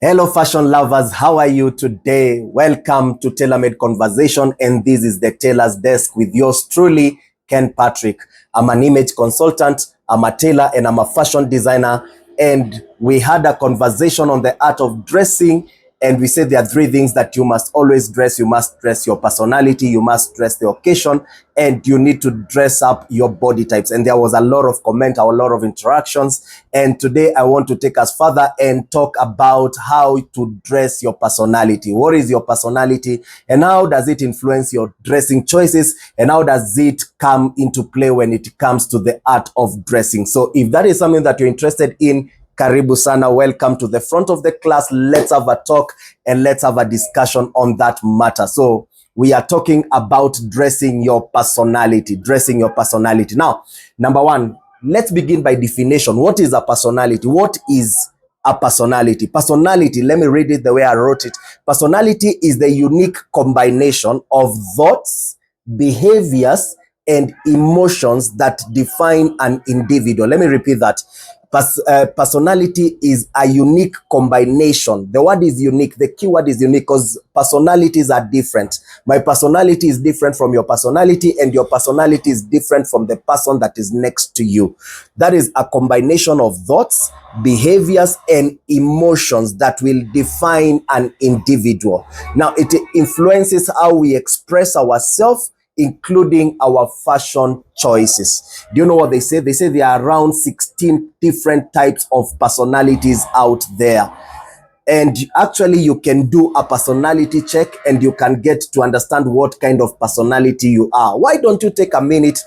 Hello, fashion lovers. How are you today? Welcome to Tailor-Made Conversation, and this is the Tailor's Desk with yours truly, Ken Patrick. I'm an image consultant, I'm a tailor, and I'm a fashion designer. And we had a conversation on the art of dressing, and we said there are three things that you must always dress. You must dress your personality, you must dress the occasion, and you need to dress up your body types. And there was a lot of comment, a lot of interactions. And today I want to take us further and talk about how to dress your personality. What is your personality and how does it influence your dressing choices, and how does it come into play when it comes to the art of dressing? So if that is something that you're interested in, karibu sana, welcome to the front of the class. Let's have a talk and let's have a discussion on that matter. So we are talking about dressing your personality, dressing your personality. Now, number one, let's begin by definition. What is a personality? What is a personality? Personality, let me read it the way I wrote it. Personality is the unique combination of thoughts, behaviors, and emotions that define an individual. Let me repeat that. Personality is a unique combination. The word is unique. The key word is unique because personalities are different. My personality is different from your personality, and your personality is different from the person that is next to you. That is a combination of thoughts, behaviors, and emotions that will define an individual. Now, it influences how we express ourselves, including our fashion choices. Do you know what they say? They say there are around 16 different types of personalities out there. And actually, you can do a personality check and you can get to understand what kind of personality you are. Why don't you take a minute,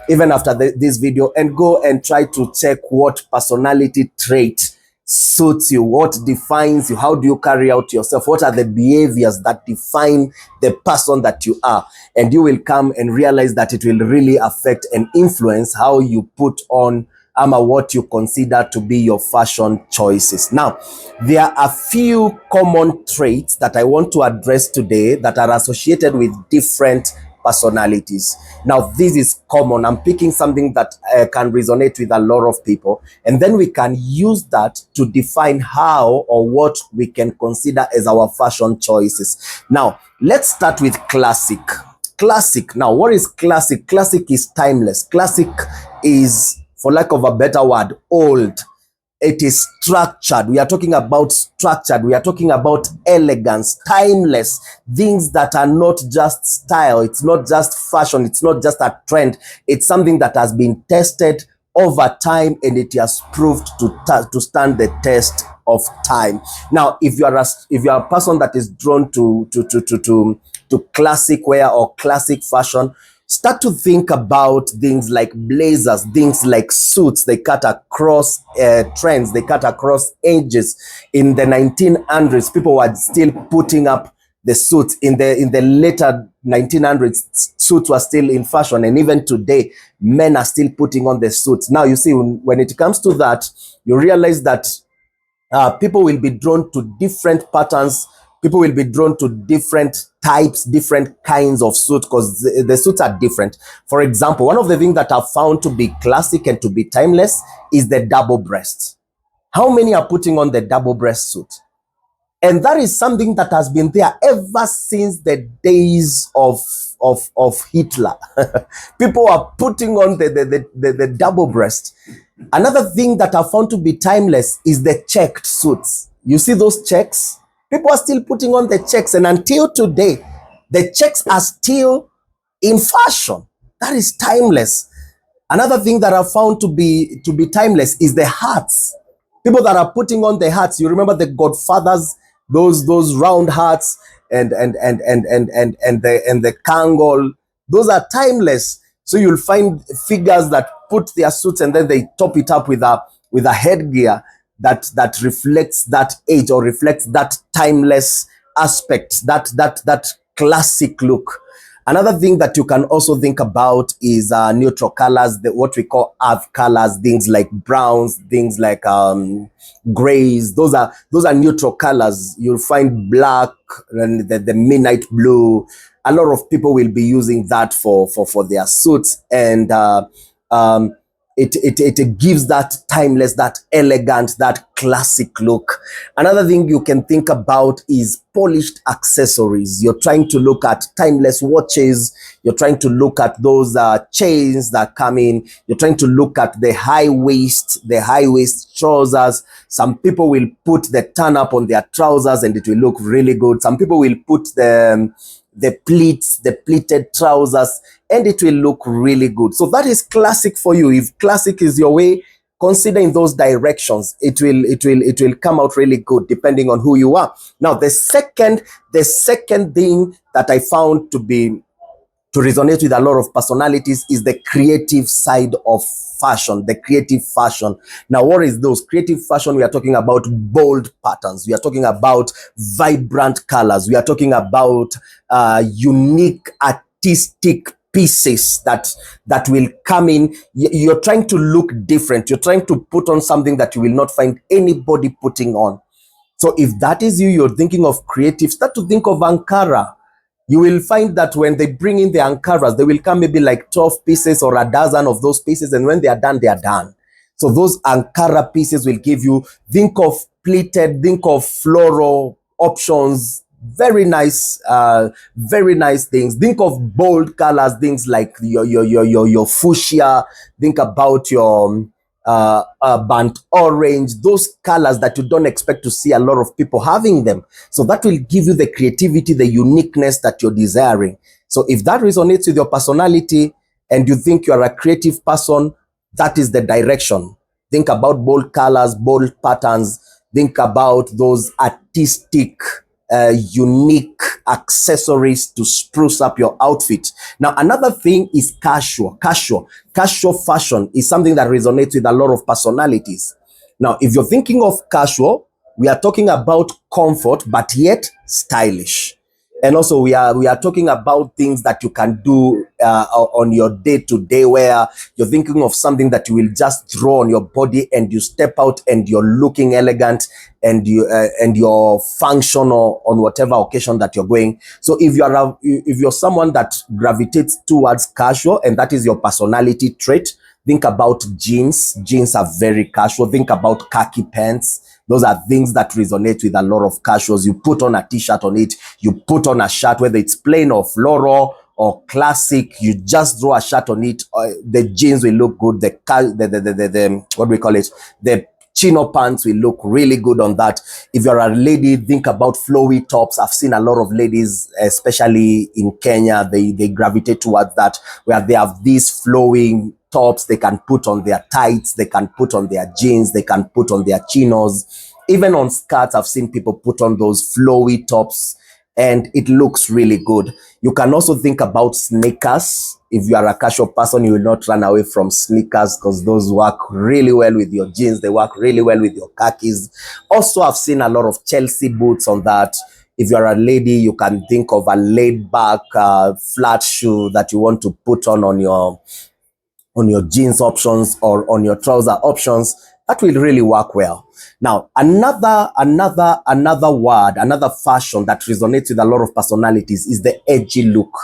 even after this video, and go and try to check what personality trait suits you, what defines you, how do you carry out yourself, what are the behaviors that define the person that you are, and you will come and realize that it will really affect and influence how you put on what you consider to be your fashion choices. Now, there are a few common traits that I want to address today that are associated with different personalities. Now, this is common. I'm picking something that can resonate with a lot of people, and then we can use that to define how or what we can consider as our fashion choices. Now, let's start with classic. Classic. Now, what is classic? Classic is timeless. Classic is, for lack of a better word, old. It is structured. We are talking about structured. We are talking about elegance, timeless, things that are not just style. It's not just fashion. It's not just a trend. It's something that has been tested over time, and it has proved to stand the test of time. Now, if you are a person that is drawn to classic wear or classic fashion, start to think about things like blazers, things like suits. They cut across trends, they cut across ages. In the 1900s, people were still putting up the suits. In the later 1900s, suits were still in fashion, and even today, men are still putting on the suits. Now, you see, when it comes to that, you realize that people will be drawn to different patterns. People will be drawn to different types, different kinds of suit, because the suits are different. For example, one of the things that are found to be classic and to be timeless is the double breast. How many are putting on the double breast suit? And that is something that has been there ever since the days of Hitler. People are putting on the double breast. Another thing that are found to be timeless is the checked suits. You see those checks? People are still putting on the checks, and until today, the checks are still in fashion. That is timeless. Another thing that are found to be timeless is the hats. People that are putting on the hats. You remember the Godfathers, those round hats and the Kangol. Those are timeless. So you'll find figures that put their suits and then they top it up with a headgear that reflects that age or reflects that timeless aspect, that classic look. Another thing that you can also think about is neutral colors, what we call earth colors, things like browns, things like grays. Those are neutral colors. You'll find black and the midnight blue. A lot of people will be using that for their suits, and it gives that timeless, that elegant, that classic look. Another thing you can think about is polished accessories. You're trying to look at timeless watches. You're trying to look at those chains that come in. You're trying to look at the high waist trousers. Some people will put the turn up on their trousers and it will look really good. Some people will put the pleats, the pleated trousers, and it will look really good. So that is classic for you. If classic is your way, consider in those directions. It will come out really good depending on who you are. Now, the second thing that I found to resonate with a lot of personalities is the creative side of fashion, the creative fashion. Now, what is those? Creative fashion, we are talking about bold patterns. We are talking about vibrant colors. We are talking about unique artistic pieces that will come in. You're trying to look different. You're trying to put on something that you will not find anybody putting on. So if that is you, you're thinking of creative, start to think of Ankara. You will find that when they bring in the Ankaras, they will come maybe like 12 pieces or a dozen of those pieces. And when they are done, they are done. So those Ankara pieces will give you, think of pleated, think of floral options, very nice things. Think of bold colors, things like your fuchsia. Think about your burnt orange, those colors that you don't expect to see a lot of people having them. So that will give you the creativity, the uniqueness that you're desiring. So if that resonates with your personality and you think you are a creative person, that is the direction. Think about bold colors, bold patterns. Think about those artistic, unique accessories to spruce up your outfit. Now, another thing is casual. Casual fashion is something that resonates with a lot of personalities. Now, if you're thinking of casual, we are talking about comfort, but yet stylish. And also we are talking about things that you can do on your day-to-day, where you're thinking of something that you will just draw on your body and you step out and you're looking elegant and you're functional on whatever occasion that you're going. So if you're someone that gravitates towards casual and that is your personality trait, think about jeans. Jeans are very casual. Think about khaki pants. Those are things that resonate with a lot of casuals. You put on a t-shirt on it. You put on a shirt, whether it's plain or floral or classic. You just draw a shirt on it. The jeans will look good. The what do we call it? The chino pants will look really good on that. If you're a lady, think about flowy tops. I've seen a lot of ladies, especially in Kenya, they gravitate towards that, where they have these flowing tops they can put on their tights, they can put on their jeans, they can put on their chinos. Even on skirts, I've seen people put on those flowy tops and it looks really good. You can also think about sneakers. If you are a casual person, you will not run away from sneakers because those work really well with your jeans. They work really well with your khakis. Also, I've seen a lot of Chelsea boots on that. If you're a lady, you can think of a laid back flat shoe that you want to put on your jeans options or on your trouser options. That will really work well. Now, another word, another fashion that resonates with a lot of personalities is the edgy look.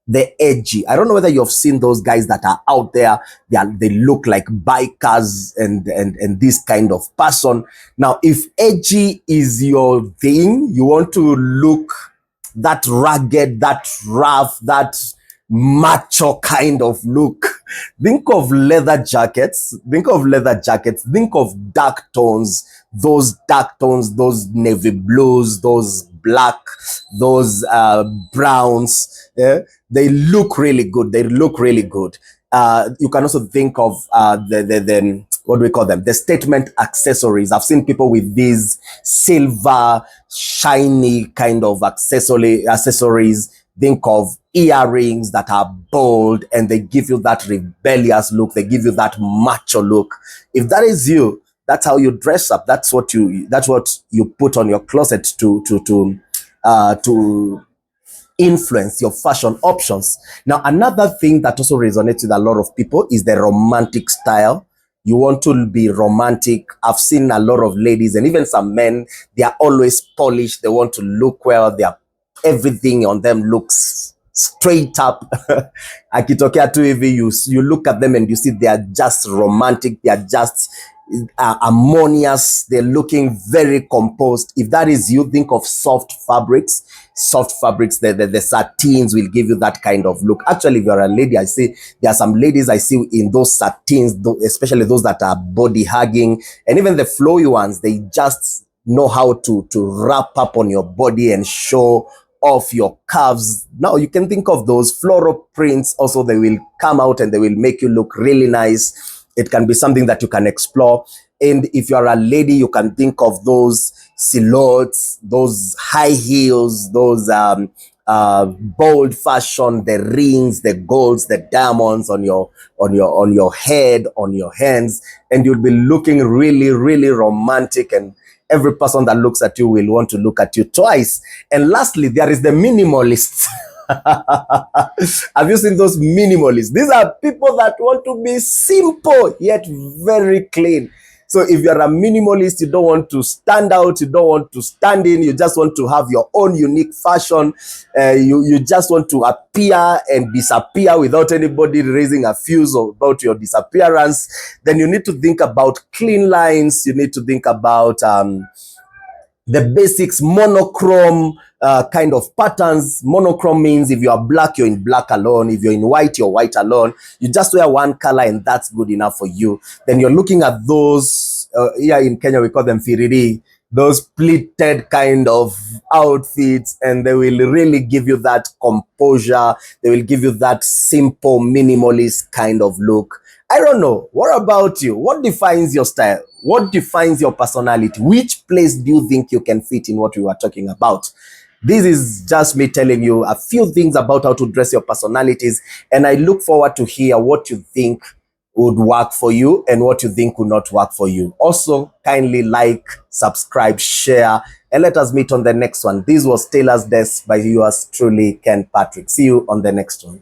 The edgy. I don't know whether you've seen those guys that are out there. They look like bikers and this kind of person. Now, if edgy is your thing, you want to look that rugged, that rough, that macho kind of look. Think of leather jackets. Think of dark tones, those navy blues, those black, those browns. Yeah? They look really good. You can also think of the what do we call them? The statement accessories. I've seen people with these silver, shiny kind of accessories. Think of earrings that are bold and they give you that rebellious look. They give you that macho look. If that is you, that's how you dress up. That's what you put on your closet to influence your fashion options. Now, another thing that also resonates with a lot of people is the romantic style. You want to be romantic. I've seen a lot of ladies and even some men, they are always polished. They want to look well. Everything on them looks straight up. Akitokea tu hivi, you look at them and you see they are just romantic. They are just harmonious. They're looking very composed. If that is you, think of soft fabrics. Soft fabrics, the satins will give you that kind of look. Actually, if you're a lady, I see there are some ladies I see in those satins, especially those that are body hugging, and even the flowy ones, they just know how to wrap up on your body and show off your curves. Now you can think of those floral prints also. They will come out and they will make you look really nice. It can be something that you can explore. And if you're a lady, you can think of those silhouettes, those high heels, those bold fashion, the rings, the golds, the diamonds on your head, on your hands, and you'll be looking really, really romantic, and every person that looks at you will want to look at you twice. And lastly, there is the minimalists. Have you seen those minimalists? These are people that want to be simple yet very clean. So if you're a minimalist, you don't want to stand out, you don't want to stand in, you just want to have your own unique fashion, you just want to appear and disappear without anybody raising a fuse about your disappearance, then you need to think about clean lines, you need to think about the basics, monochrome kind of patterns. Monochrome means if you are black, you're in black alone. If you're in white, you're white alone. You just wear one color and that's good enough for you. Then you're looking at those, here in Kenya, we call them firiri, those pleated kind of outfits, and they will really give you that composure. They will give you that simple, minimalist kind of look. I don't know. What about you? What defines your style? What defines your personality? Which place do you think you can fit in what we were talking about? This is just me telling you a few things about how to dress your personalities, and I look forward to hear what you think would work for you and what you think would not work for you. Also, kindly like, subscribe, share, and let us meet on the next one. This was Tailor's Desk by yours truly, Ken Patrick. See you on the next one.